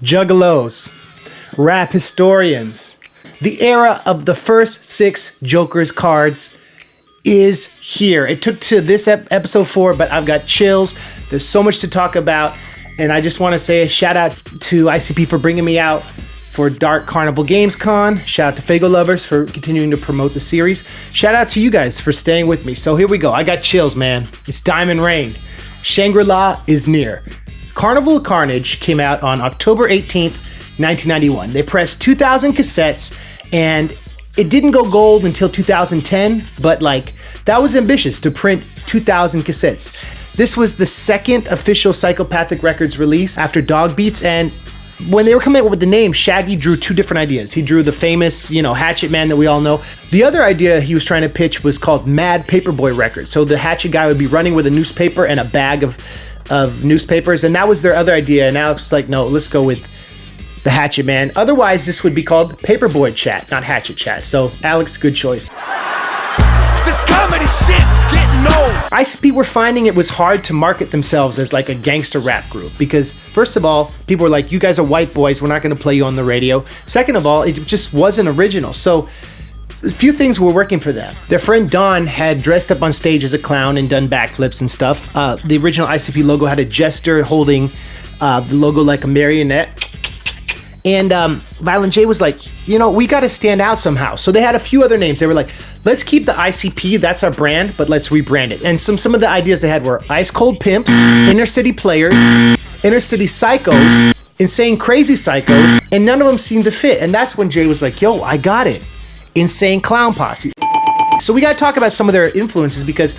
Juggalos, rap historians. The era of the first 6 Joker's cards is here. It took to this episode 4, but I've got chills. There's so much to talk about, and I just want to say a shout out to ICP for bringing me out for Dark Carnival Games Con. Shout out to Fago Lovers for continuing to promote the series. Shout out to you guys for staying with me. So here we go. I got chills, man. It's Diamond Rain. Shangri-La is near. Carnival of Carnage came out on October 18th, 1991. They pressed 2,000 cassettes, and it didn't go gold until 2010, but that was ambitious to print 2,000 cassettes. This was the second official Psychopathic Records release after Dog Beats, and when they were coming up with the name, Shaggy drew 2 different ideas. He drew the famous, Hatchet Man that we all know. The other idea he was trying to pitch was called Mad Paperboy Records. So the Hatchet guy would be running with a newspaper and a bag of newspapers, and that was their other idea. And Alex was like, no, let's go with the Hatchet Man. Otherwise, this would be called Paperboy Chat, not Hatchet Chat. So Alex, good choice. This comedy shit's getting old. ICP were finding it was hard to market themselves as like a gangster rap group because, first of all, people were like, you guys are white boys, we're not going to play you on the radio. Second of all, it just wasn't original. So a few things were working for them. Their friend Don had dressed up on stage as a clown and done backflips and stuff. The original ICP logo had a jester holding the logo like a marionette. And Violent J was like, we got to stand out somehow. So they had a few other names. They were like, let's keep the ICP, that's our brand, but let's rebrand it. And some of the ideas they had were Ice Cold Pimps, Inner City Players, Inner City Psychos, Insane Crazy Psychos, and none of them seemed to fit. And that's when Jay was like, yo, I got it. Insane Clown Posse. So we got to talk about some of their influences because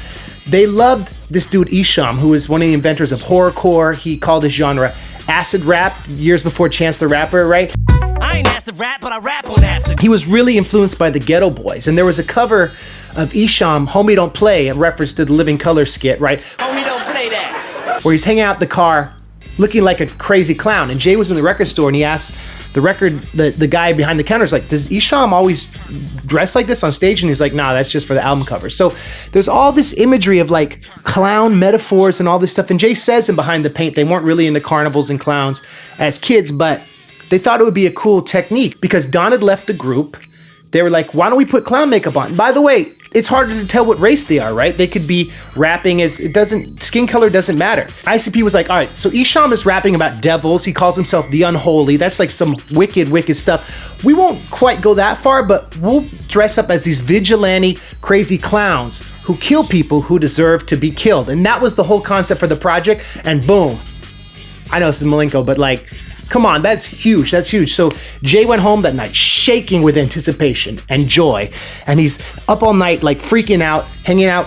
they loved this dude Isham, who was one of the inventors of horrorcore. He called his genre acid rap years before Chance the Rapper, right? I ain't acid rap, but I rap on acid. He was really influenced by the Ghetto Boys, and there was a cover of Isham, Homie Don't Play, in reference to the Living Color skit, right? Homie, don't play that. Where he's hanging out in the car looking like a crazy clown, and Jay was in the record store and he asked the guy behind the counter, is like, does Isham always dress like this on stage? And he's like, nah, that's just for the album cover. So there's all this imagery of like clown metaphors and all this stuff, and Jay says in Behind the Paint they weren't really into carnivals and clowns as kids, but they thought it would be a cool technique because Don had left the group. They were like, why don't we put clown makeup on? By the way, it's harder to tell what race they are, right? They could be rapping skin color doesn't matter. ICP was like, all right, so Isham is rapping about devils. He calls himself the Unholy. That's like some wicked stuff. We won't quite go that far, but we'll dress up as these vigilante, crazy clowns who kill people who deserve to be killed. And that was the whole concept for the project. And boom. I know this is Malenko, but come on, that's huge. That's huge. So Jay went home that night shaking with anticipation and joy. And he's up all night, freaking out, hanging out,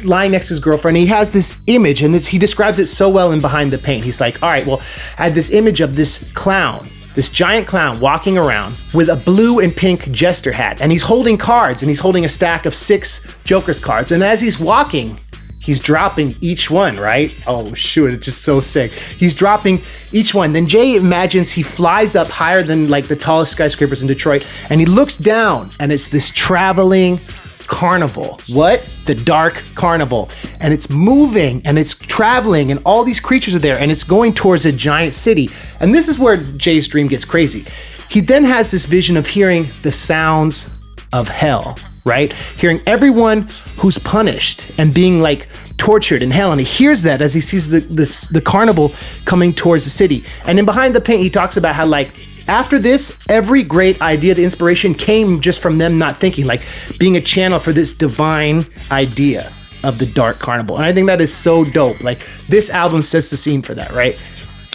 lying next to his girlfriend. He has this image, and he describes it so well in Behind the Paint. He's like, all right, well, I had this image of this clown, this giant clown walking around with a blue and pink jester hat. And he's holding cards, and he's holding a stack of 6 Joker's cards. And as he's walking, he's dropping each one, right? Oh, shoot, it's just so sick. He's dropping each one. Then Jay imagines he flies up higher than the tallest skyscrapers in Detroit, and he looks down, and it's this traveling carnival. What? The Dark Carnival. And it's moving, and it's traveling, and all these creatures are there, and it's going towards a giant city. And this is where Jay's dream gets crazy. He then has this vision of hearing the sounds of hell, right? Hearing everyone who's punished and being tortured in hell. And he hears that as he sees the carnival coming towards the city. And in Behind the Paint, he talks about how after this, every great idea, the inspiration came just from them not thinking, being a channel for this divine idea of the Dark Carnival. And I think that is so dope. This album sets the scene for that, right?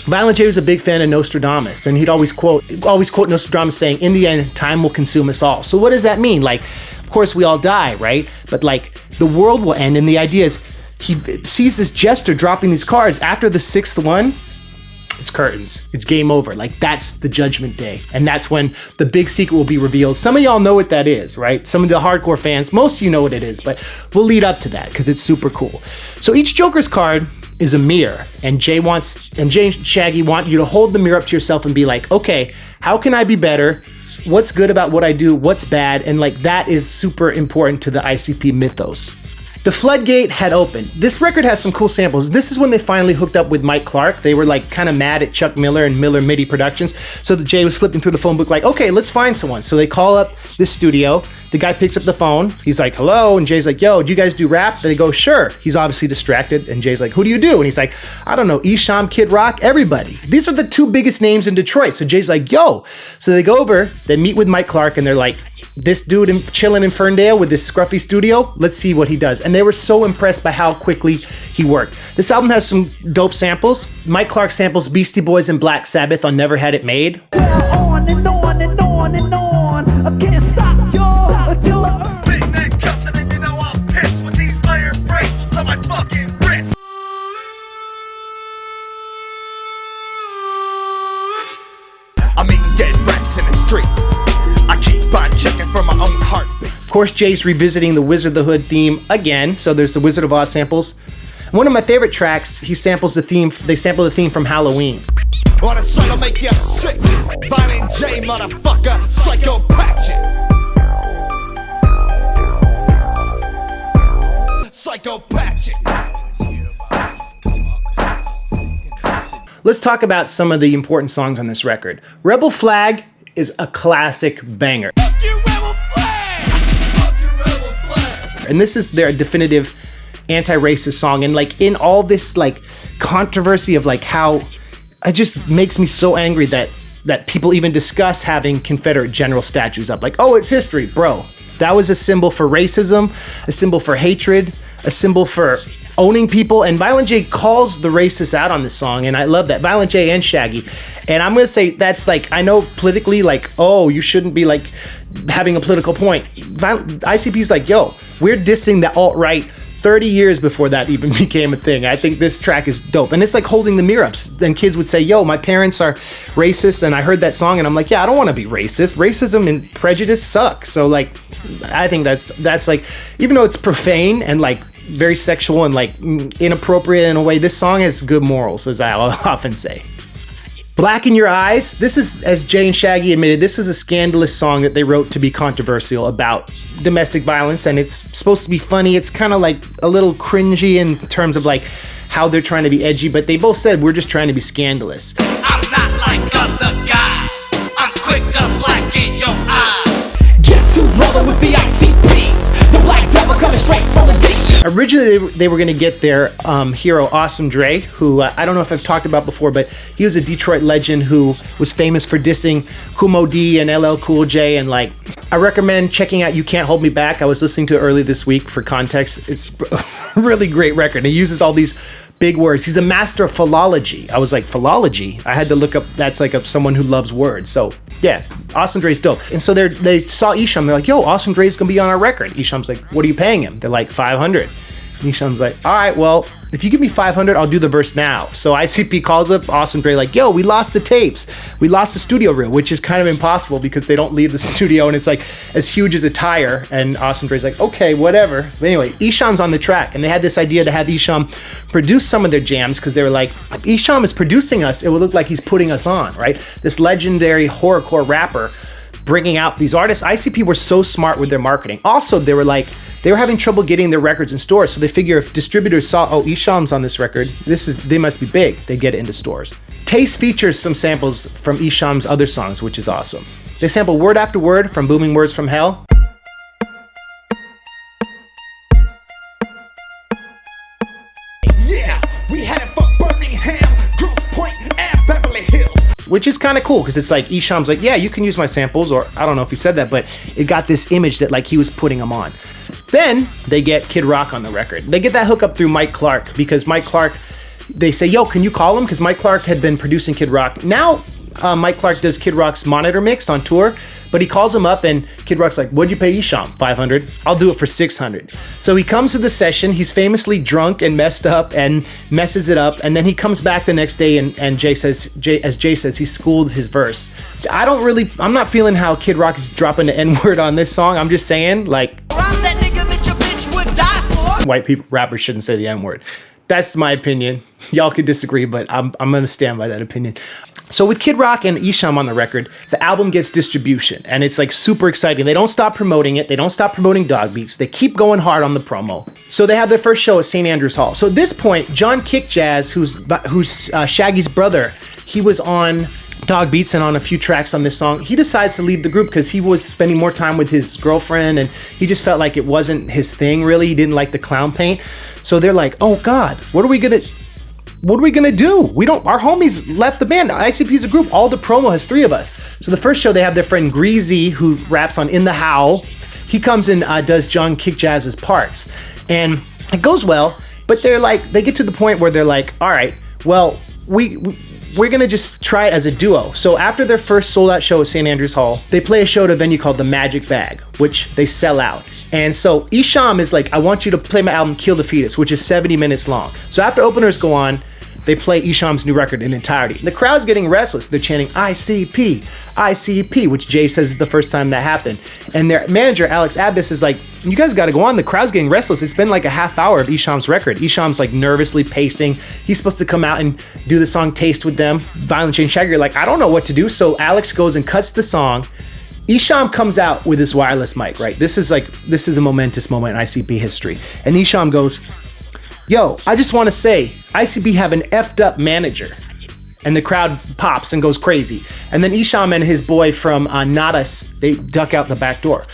Violent J was a big fan of Nostradamus, and he'd always quote Nostradamus saying, in the end, time will consume us all. So what does that mean? Of course, we all die, right? But the world will end, and the idea is he sees this jester dropping these cards. After the 6th one, it's curtains. It's game over. That's the judgment day. And that's when the big secret will be revealed. Some of y'all know what that is, right? Some of the hardcore fans, most of you know what it is, but we'll lead up to that because it's super cool. So each Joker's card is a mirror, and Jay and Shaggy want you to hold the mirror up to yourself and be like, okay, how can I be better? What's good about what I do? What's bad? And that is super important to the ICP mythos. The floodgate had opened. This record has some cool samples. This is when they finally hooked up with Mike Clark. They were like kind of mad at Chuck Miller and Miller MIDI Productions. So Jay was flipping through the phone book like, okay, let's find someone. So they call up this studio. The guy picks up the phone. He's like, hello. And Jay's like, yo, do you guys do rap? They go, sure. He's obviously distracted. And Jay's like, who do you do? And he's like, I don't know, Esham, Kid Rock, everybody. These are the two biggest names in Detroit. So Jay's like, yo. So they go over, they meet with Mike Clark, and they're like, this dude chilling in Ferndale with this scruffy studio, let's see what he does. And they were so impressed by how quickly he worked. This album has some dope samples. Mike Clark samples Beastie Boys and Black Sabbath on Never Had It Made. On and on and on and on. I can't stop, yo, until I earn. Big man cussing and you know I'm pissed with these iron bracelets on my fucking wrist. I'm eating dead rats in the street. I keep on checking for my own heartbeat. Of course, Jay's revisiting the Wizard of the Hood theme again. So there's the Wizard of Oz samples. One of my favorite tracks, he samples the theme. They sample the theme from Halloween. Wanna try to make you sick. Violent J, motherfucker, psycho Hatchet. Psycho Hatchet. Let's talk about some of the important songs on this record. Rebel Flag is a classic banger. Fuck you, rebel flag! Fuck you, rebel flag! And this is their definitive anti-racist song. And like in all this like controversy of like how it just makes me so angry that people even discuss having Confederate general statues up. Like, oh, it's history, bro. That was a symbol for racism, a symbol for hatred, a symbol for owning people. And Violent J calls the racists out on this song, and I love that. Violent J and Shaggy. And I'm gonna say that's like, I know politically, like, oh, you shouldn't be like having a political point. ICP's like, yo, we're dissing the alt-right 30 years before that even became a thing. I think this track is dope. And it's like holding the mirror up. Then kids would say, yo, my parents are racist, and I heard that song and I'm like, yeah, I don't want to be racist. Racism and prejudice suck. So like, I think that's like, even though it's profane and like very sexual and like inappropriate in a way, this song has good morals, as I often say. Black in Your Eyes. This is, as Jay and Shaggy admitted, this is a scandalous song that they wrote to be controversial about domestic violence, and it's supposed to be funny. It's kind of like a little cringy in terms of like how they're trying to be edgy, but they both said we're just trying to be scandalous. I'm not like other guys. I'm quick to blacken your eyes. Guess who's rolling with the ICP? The black devil coming straight from the deep. Originally, they were going to get their hero, Awesome Dre, who I don't know if I've talked about before, but he was a Detroit legend who was famous for dissing Kumo D and LL Cool J. And like, I recommend checking out You Can't Hold Me Back. I was listening to it early this week for context. It's a really great record. He uses all these big words. He's a master of philology. I was like, philology? I had to look up, that's like someone who loves words. So yeah, Awesome Dre's dope. And so they saw Esham. They're like, yo, Awesome Dre's gonna be on our record. Esham's like, what are you paying him? They're like, 500. And Esham's like, all right, well, if you give me 500, I'll do the verse now. So ICP calls up Awesome Dre like, yo, we lost the tapes. We lost the studio reel, which is kind of impossible because they don't leave the studio and it's like as huge as a tire. And Awesome Dre's like, okay, whatever. But anyway, Esham's on the track, and they had this idea to have Esham produce some of their jams because they were like, if Esham is producing us, it would look like he's putting us on, right? This legendary horrorcore rapper bringing out these artists. ICP were so smart with their marketing. Also, they were having trouble getting their records in stores, so they figure if distributors saw, oh, Esham's on this record, they must be big. They get it into stores. Taste features some samples from Esham's other songs, which is awesome. They sample Word After Word from Booming Words from Hell. Yeah, we had it for Birmingham, Grosse Point, and Beverly Hills. Which is kind of cool because it's like Esham's like, yeah, you can use my samples, or I don't know if he said that, but it got this image that like he was putting them on. Then they get Kid Rock on the record. They get that hookup through Mike Clark because Mike Clark, they say, yo, can you call him? Because Mike Clark had been producing Kid Rock. Now Mike Clark does Kid Rock's Monitor mix on tour, but he calls him up and Kid Rock's like, what'd you pay Esham? 500. I'll do it for 600. So he comes to the session. He's famously drunk and messed up and messes it up. And then he comes back the next day and Jay says, he schooled his verse. I'm not feeling how Kid Rock is dropping the N-word on this song. I'm just saying, like, I'm that nigga that your bitch would die for. White people, rappers shouldn't say the N-word. That's my opinion. Y'all could disagree, but I'm gonna stand by that opinion. So with Kid Rock and Isham on the record, the album gets distribution, and it's like super exciting. They don't stop promoting it. They don't stop promoting Dog Beats. They keep going hard on the promo. So they have their first show at St. Andrews Hall. So at this point, John Kick Jazz, who's Shaggy's brother, he was on Dog Beats and on a few tracks on this song. He decides to leave the group because he was spending more time with his girlfriend, and he just felt like it wasn't his thing, really. He didn't like the clown paint. So they're like, oh God, what are we gonna do? Our homies left the band. ICP is a group. All the promo has 3 of us. So the first show, they have their friend Greasy, who raps on In the Howl. He comes and does John Kick Jazz's parts. And it goes well, but they get to the point where they're like, all right, well, we're gonna just try it as a duo. So after their first sold out show at St. Andrews Hall, they play a show at a venue called the Magic Bag, which they sell out. And so Isham is like, I want you to play my album Kill the Fetus, which is 70 minutes long. So after openers go on, they play Isham's new record in entirety. The crowd's getting restless. They're chanting ICP, ICP, which Jay says is the first time that happened. And their manager, Alex Abbas, is like, you guys got to go on. The crowd's getting restless. It's been like a half hour of Isham's record. Isham's like nervously pacing. He's supposed to come out and do the song Taste with them. Violent J and Shaggy are like, I don't know what to do. So Alex goes and cuts the song. Isham comes out with his wireless mic, right? This is a momentous moment in ICP history. And Isham goes, yo, I just want to say, ICP have an effed up manager. And the crowd pops and goes crazy. And then Isham and his boy from Nadas, they duck out the back door.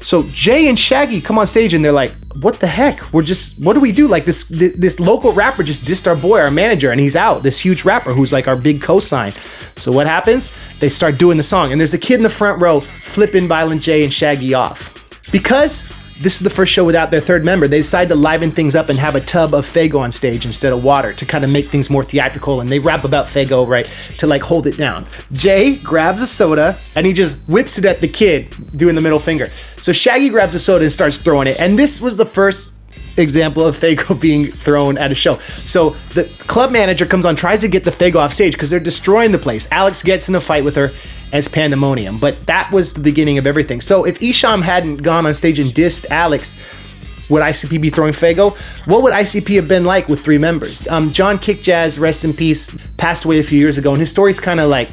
So Jay and Shaggy come on stage and they're like, what the heck? What do we do? Like this local rapper just dissed our boy, our manager, and he's out. This huge rapper who's like our big cosign. So what happens? They start doing the song. And there's a kid in the front row flipping Violent J and Shaggy off. Because this is the first show without their third member, they decide to liven things up and have a tub of Faygo on stage instead of water to kind of make things more theatrical, and they rap about Faygo, right, to like hold it down. Jay grabs a soda and he just whips it at the kid doing the middle finger. So Shaggy grabs a soda and starts throwing it, and this was the first example of Faygo being thrown at a show. So the club manager comes on, tries to get the Faygo off stage because they're destroying the place. Alex gets in a fight with her, and it's pandemonium. But that was the beginning of everything. So if Isham hadn't gone on stage and dissed Alex, would ICP be throwing Faygo? What would ICP have been like with 3 members? John Kick Jazz, rest in peace, passed away a few years ago, and his story's kind of like,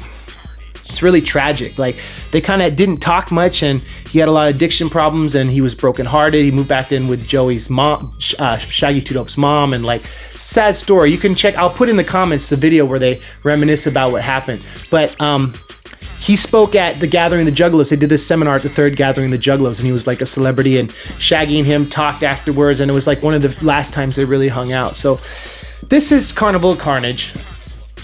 it's really tragic. Like, they kind of didn't talk much, and he had a lot of addiction problems, and he was brokenhearted. He moved back in with Joey's mom, Shaggy Two Dope's mom, and like, sad story. You can check, I'll put in the comments the video where they reminisce about what happened. But he spoke at the Gathering of the Juggalos. They did a seminar at the 3rd Gathering of the Juggalos, and he was like a celebrity, and Shaggy and him talked afterwards, and it was like one of the last times they really hung out. So this is Carnival of Carnage.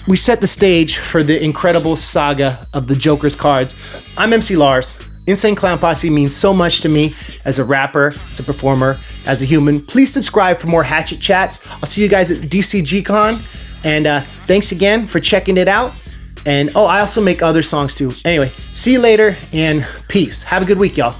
We set the stage for the incredible saga of the Joker's cards. I'm MC Lars. Insane Clown Posse means so much to me as a rapper, as a performer, as a human. Please subscribe for more Hatchet chats. I'll see you guys at DCGCon. And thanks again for checking it out. And I also make other songs too. Anyway, see you later and peace. Have a good week, y'all.